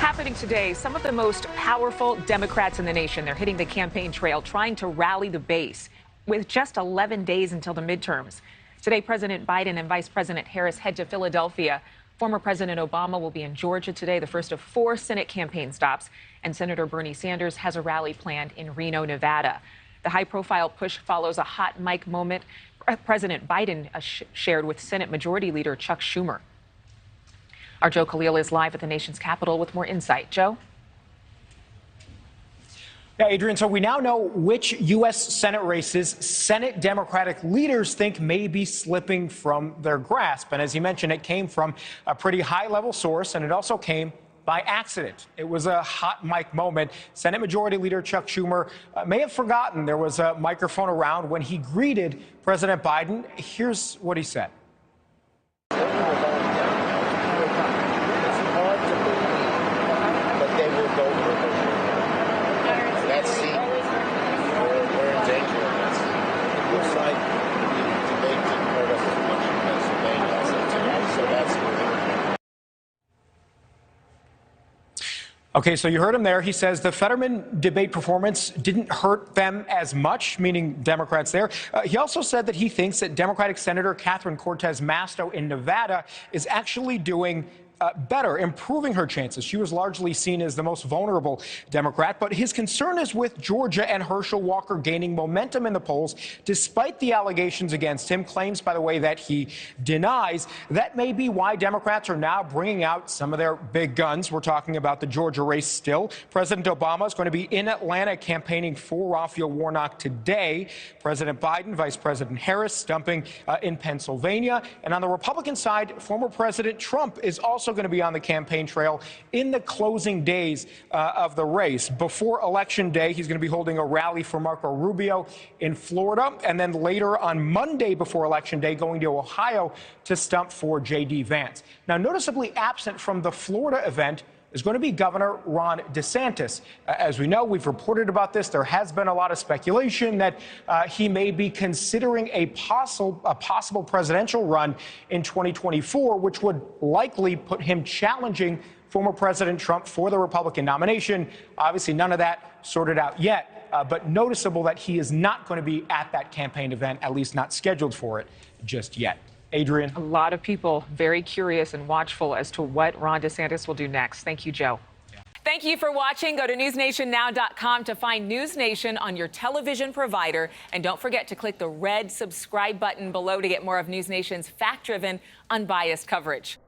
happening today. Some of the most powerful Democrats in the nation, they're hitting the campaign trail, trying to rally the base with just 11 days until the midterms. Today, President Biden and Vice President Harris head to Philadelphia. Former President Obama will be in Georgia today, the first of 4 Senate campaign stops. And Senator Bernie Sanders has a rally planned in Reno, Nevada. The high-profile push follows a hot mic moment President Biden shared with Senate Majority Leader Chuck Schumer. Our Joe Khalil is live at the nation's capital with more insight. Joe? Yeah, Adrienne, so we now know which U.S. Senate races Senate Democratic leaders think may be slipping from their grasp. And as you mentioned, it came from a pretty high-level source, and it also came by accident. It was a hot mic moment. Senate Majority Leader Chuck Schumer may have forgotten there was a microphone around when he greeted President Biden. Here's what he said. Okay, so you heard him there. He says the Fetterman debate performance didn't hurt them as much, meaning Democrats there. He also said that he thinks that Democratic Senator Catherine Cortez Masto in Nevada is actually doing better, improving her chances. She was largely seen as the most vulnerable Democrat, but his concern is with Georgia and Herschel Walker gaining momentum in the polls, despite the allegations against him, claims, by the way, that he denies. That may be why Democrats are now bringing out some of their big guns. We're talking about the Georgia race still. President Obama is going to be in Atlanta campaigning for Raphael Warnock today. President Biden, Vice President Harris stumping in Pennsylvania. And on the Republican side, former President Trump is also going to be on the campaign trail in the closing days of the race. Before Election Day, he's going to be holding a rally for Marco Rubio in Florida, and then later on Monday before Election Day, going to Ohio to stump for J.D. Vance. Now, noticeably absent from the Florida event is going to be Governor Ron DeSantis. As we know, we've reported about this. There has been a lot of speculation that he may be considering a possible presidential run in 2024, which would likely put him challenging former President Trump for the Republican nomination. Obviously, none of that sorted out yet, but noticeable that he is not going to be at that campaign event, at least not scheduled for it just yet. Adrienne. A lot of people very curious and watchful as to what Ron DeSantis will do next. Thank you, Joe. Yeah. Thank you for watching. Go to newsnationnow.com to find NewsNation on your television provider. And don't forget to click the red subscribe button below to get more of NewsNation's fact-driven, unbiased coverage.